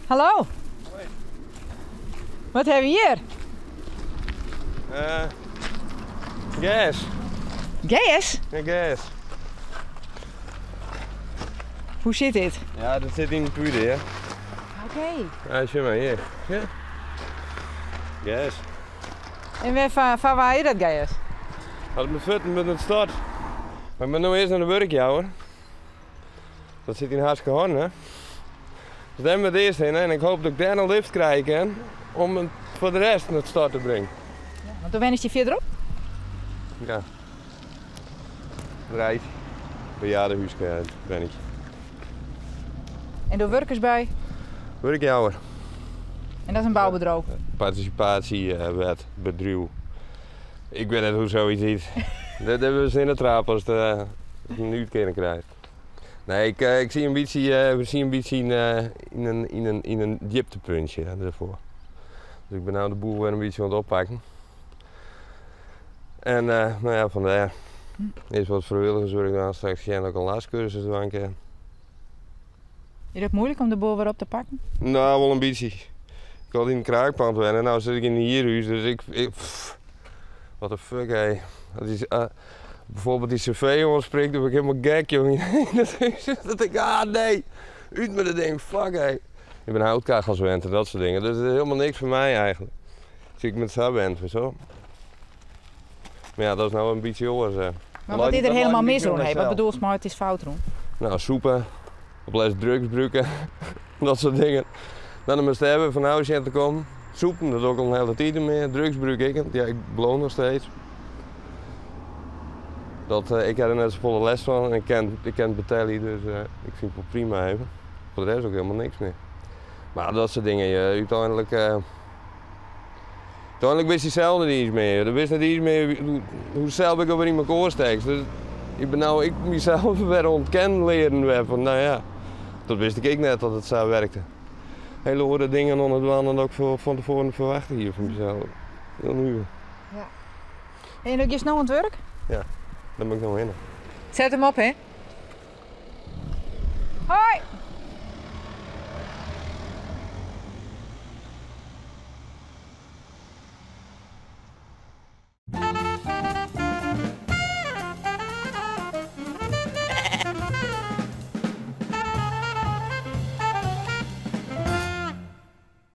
Hallo. Hoi. Wat hebben we hier? Gas. Gas? Ja, gas. Hoe zit dit? Ja, dat zit in de pude, ja. Oké. Ja, zie maar hier. Ja. Gas. En van waar is dat gas? Had me futten met het start. Maar ik ben nu eerst naar de werk, hoor. Dat zit in hartstikke hard, hè. Dus daar met eerst in en ik hoop dat ik daar een lift krijg hè, om het voor de rest naar het start te brengen. Ja, want dan is je verderop? Ja. Rijdt. Bejaardenhuis ben ik. En door werkers bij? Werkjouwer. En dat is een bouwbedrijf? Participatiewet, bedrijf. Ik weet niet hoe zoiets is. Dat hebben we in de trap als het een uitkering krijgt. Nee, ik zie een beetje, we zien een beetje in een dieptepuntje daarvoor. Dus ik ben nou de boel weer een beetje aan het oppakken. En nou ja, vandaar. Eerst wat vrijwilligerswerk dan straks geen ook een lastcursus doen. Is het moeilijk om de boel weer op te pakken? Nou, wel een beetje. Ik had in een kraakpand wennen, nou zit ik in een hierhuis, dus wat de fuck hé. Dat is, bijvoorbeeld die cv jongen spreekt, dan ben ik helemaal gek jongen. Dat ik, nee, uit met dat ding, fuck hé. Ik ben houtkachels gewend en dat soort dingen, dus dat is helemaal niks voor mij eigenlijk. Zie ik met z'n bent en zo. Maar ja, dat is nou een beetje anders. Maar wat is er helemaal mis rond? Wat bedoel je maar het is fout rond? Nou, soepen, op les drugs gebruiken, dat soort dingen. Dan moest je hebben van nou is te komen. Soepen, dat is ook al een hele tijd meer. Drugs gebruik ik, ja, ik beloon nog steeds. Ik heb er net zo volle les van en ik ken het betalen, dus ik vind het wel prima even. Voor de rest ook helemaal niks meer. Maar dat soort dingen, uiteindelijk wist je zelf niet iets meer. Je wist niet iets meer hoe zelf ik over in mijn koor steek. Dus ik mezelf weer ontkennen leren. Van, nou ja, dat wist ik net dat het zo werkte. Hele hoorde dingen onder de wand en ook van tevoren verwachten hier van mezelf. Heel nieuw. Ja. En je snel aan het werk? Ja, daar ben ik nog in. Zet hem op, hè? Hoi!